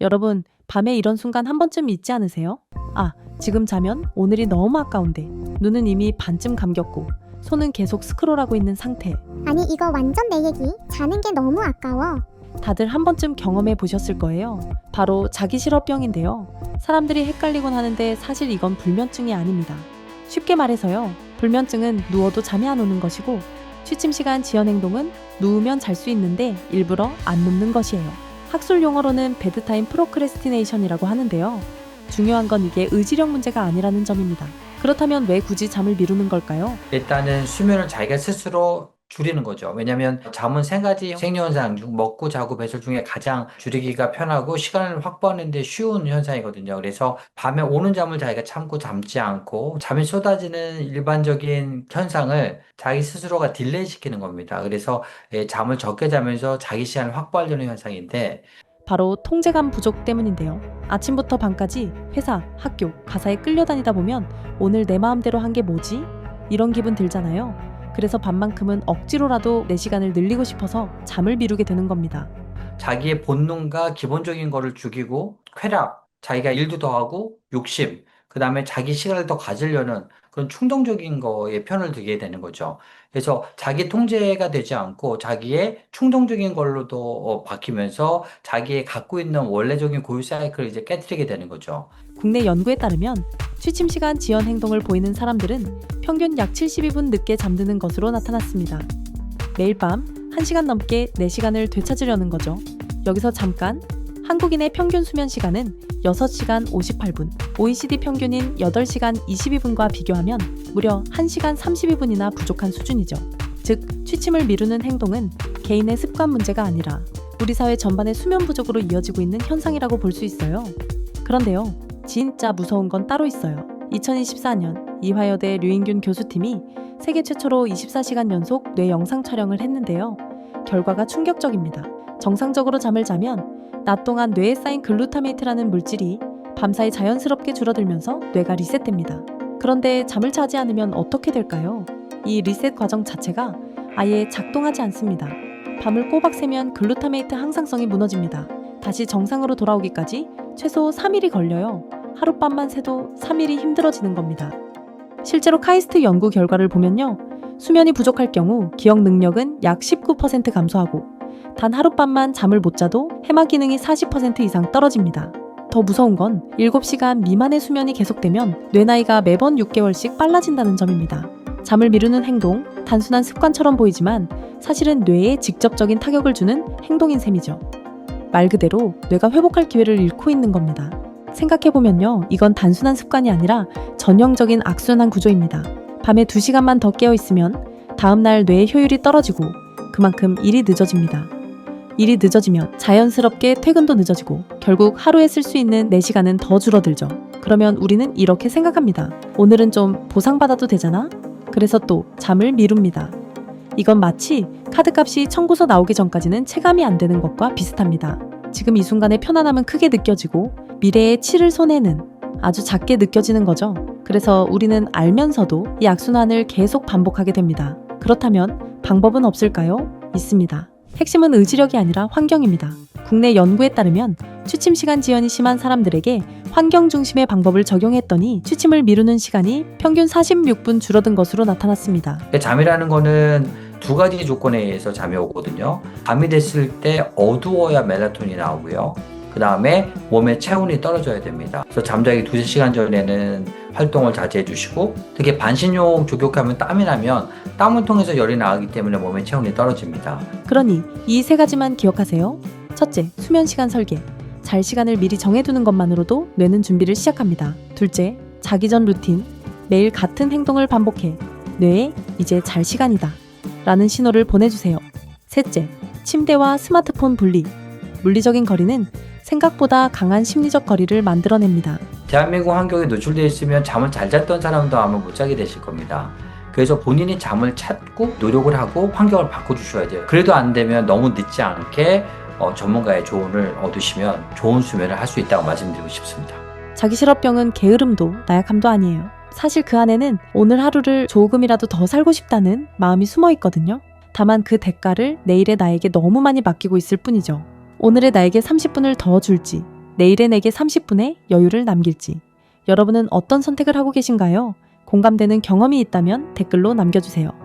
여러분, 밤에 이런 순간 한 번쯤 있지 않으세요? 아, 지금 자면 오늘이 너무 아까운데 눈은 이미 반쯤 감겼고 손은 계속 스크롤하고 있는 상태. 아니 이거 완전 내 얘기. 자는 게 너무 아까워. 다들 한 번쯤 경험해 보셨을 거예요. 바로 자기 실어병인데요. 사람들이 헷갈리곤 하는데 사실 이건 불면증이 아닙니다. 쉽게 말해서요. 불면증은 누워도 잠이 안 오는 것이고 취침 시간 지연 행동은 누우면 잘 수 있는데 일부러 안 눕는 것이에요. 학술 용어로는 베드타임 프로크레스티네이션이라고 하는데요. 중요한 건 이게 의지력 문제가 아니라는 점입니다. 그렇다면 왜 굳이 잠을 미루는 걸까요? 일단은 수면을 자기가 스스로 줄이는 거죠. 왜냐하면 잠은 세 가지 생리현상 중 먹고 자고 배설 중에 가장 줄이기가 편하고 시간을 확보하는 데 쉬운 현상이거든요. 그래서 밤에 오는 잠을 자기가 참고 잠지 않고 잠이 쏟아지는 일반적인 현상을 자기 스스로가 딜레이 시키는 겁니다. 그래서 잠을 적게 자면서 자기 시간을 확보하려는 현상인데 바로 통제감 부족 때문인데요. 아침부터 밤까지 회사, 학교, 가사에 끌려다니다 보면 오늘 내 마음대로 한 게 뭐지? 이런 기분 들잖아요. 그래서 밤만큼은 억지로라도 내 시간을 늘리고 싶어서 잠을 미루게 되는 겁니다. 자기의 본능과 기본적인 거를 죽이고 쾌락, 자기가 일도 더 하고 욕심, 그 다음에 자기 시간을 더 가지려는 그런 충동적인 거에 편을 들게 되는 거죠. 그래서 자기 통제가 되지 않고 자기의 충동적인 걸로도 바뀌면서 자기의 갖고 있는 원래적인 고유 사이클을 이제 깨뜨리게 되는 거죠. 국내 연구에 따르면 취침 시간 지연 행동을 보이는 사람들은 평균 약 72분 늦게 잠드는 것으로 나타났습니다. 매일 밤 1시간 넘게 내 시간을 되찾으려는 거죠. 여기서 잠깐, 한국인의 평균 수면 시간은 6시간 58분, OECD 평균인 8시간 22분과 비교하면 무려 1시간 32분이나 부족한 수준이죠. 즉, 취침을 미루는 행동은 개인의 습관 문제가 아니라 우리 사회 전반의 수면 부족으로 이어지고 있는 현상이라고 볼 수 있어요. 그런데요, 진짜 무서운 건 따로 있어요. 2024년 이화여대 류인균 교수팀이 세계 최초로 24시간 연속 뇌 영상 촬영을 했는데요. 결과가 충격적입니다. 정상적으로 잠을 자면 낮 동안 뇌에 쌓인 글루타메이트라는 물질이 밤사이 자연스럽게 줄어들면서 뇌가 리셋됩니다. 그런데 잠을 자지 않으면 어떻게 될까요? 이 리셋 과정 자체가 아예 작동하지 않습니다. 밤을 꼬박 새면 글루타메이트 항상성이 무너집니다. 다시 정상으로 돌아오기까지 최소 3일이 걸려요. 하룻밤만 새도 3일이 힘들어지는 겁니다. 실제로 카이스트 연구 결과를 보면요. 수면이 부족할 경우 기억 능력은 약 19% 감소하고 단 하룻밤만 잠을 못 자도 해마 기능이 40% 이상 떨어집니다. 더 무서운 건 7시간 미만의 수면이 계속되면 뇌 나이가 매번 6개월씩 빨라진다는 점입니다. 잠을 미루는 행동, 단순한 습관처럼 보이지만 사실은 뇌에 직접적인 타격을 주는 행동인 셈이죠. 말 그대로 뇌가 회복할 기회를 잃고 있는 겁니다. 생각해보면요. 이건 단순한 습관이 아니라 전형적인 악순환 구조입니다. 밤에 2시간만 더 깨어있으면 다음날 뇌의 효율이 떨어지고 그만큼 일이 늦어집니다. 일이 늦어지면 자연스럽게 퇴근도 늦어지고 결국 하루에 쓸 수 있는 4시간은 더 줄어들죠. 그러면 우리는 이렇게 생각합니다. 오늘은 좀 보상받아도 되잖아? 그래서 또 잠을 미룹니다. 이건 마치 카드값이 청구서 나오기 전까지는 체감이 안 되는 것과 비슷합니다. 지금 이 순간의 편안함은 크게 느껴지고 미래에 치를 손해는 아주 작게 느껴지는 거죠. 그래서 우리는 알면서도 이 악순환을 계속 반복하게 됩니다. 그렇다면 방법은 없을까요? 있습니다. 핵심은 의지력이 아니라 환경입니다. 국내 연구에 따르면 취침 시간 지연이 심한 사람들에게 환경 중심의 방법을 적용했더니 취침을 미루는 시간이 평균 46분 줄어든 것으로 나타났습니다. 잠이라는 거는 두 가지 조건에 의해서 잠이 오거든요. 밤이 됐을 때 어두워야 멜라토닌이 나오고요. 그 다음에 몸의 체온이 떨어져야 됩니다. 그래서 잠자기 2-3시간 전에는 활동을 자제해 주시고 특히 반신욕 족욕하면 땀이 나면 땀을 통해서 열이 나가기 때문에 몸의 체온이 떨어집니다. 그러니 이 3가지만 기억하세요. 첫째, 수면 시간 설계. 잘 시간을 미리 정해두는 것만으로도 뇌는 준비를 시작합니다. 둘째, 자기 전 루틴. 매일 같은 행동을 반복해 뇌에 이제 잘 시간이다 라는 신호를 보내주세요. 셋째, 침대와 스마트폰 분리. 물리적인 거리는 생각보다 강한 심리적 거리를 만들어냅니다. 대한민국 환경에 노출되어 있으면 잠을 잘 잤던 사람도 아마 못 자게 되실 겁니다. 그래서 본인이 잠을 찾고 노력을 하고 환경을 바꿔주셔야 돼요. 그래도 안 되면 너무 늦지 않게 전문가의 조언을 얻으시면 좋은 수면을 할 수 있다고 말씀드리고 싶습니다. 자기 실어병은 게으름도 나약함도 아니에요. 사실 그 안에는 오늘 하루를 조금이라도 더 살고 싶다는 마음이 숨어 있거든요. 다만 그 대가를 내일의 나에게 너무 많이 맡기고 있을 뿐이죠. 오늘의 나에게 30분을 더 줄지, 내일의 내게 30분의 여유를 남길지. 여러분은 어떤 선택을 하고 계신가요? 공감되는 경험이 있다면 댓글로 남겨주세요.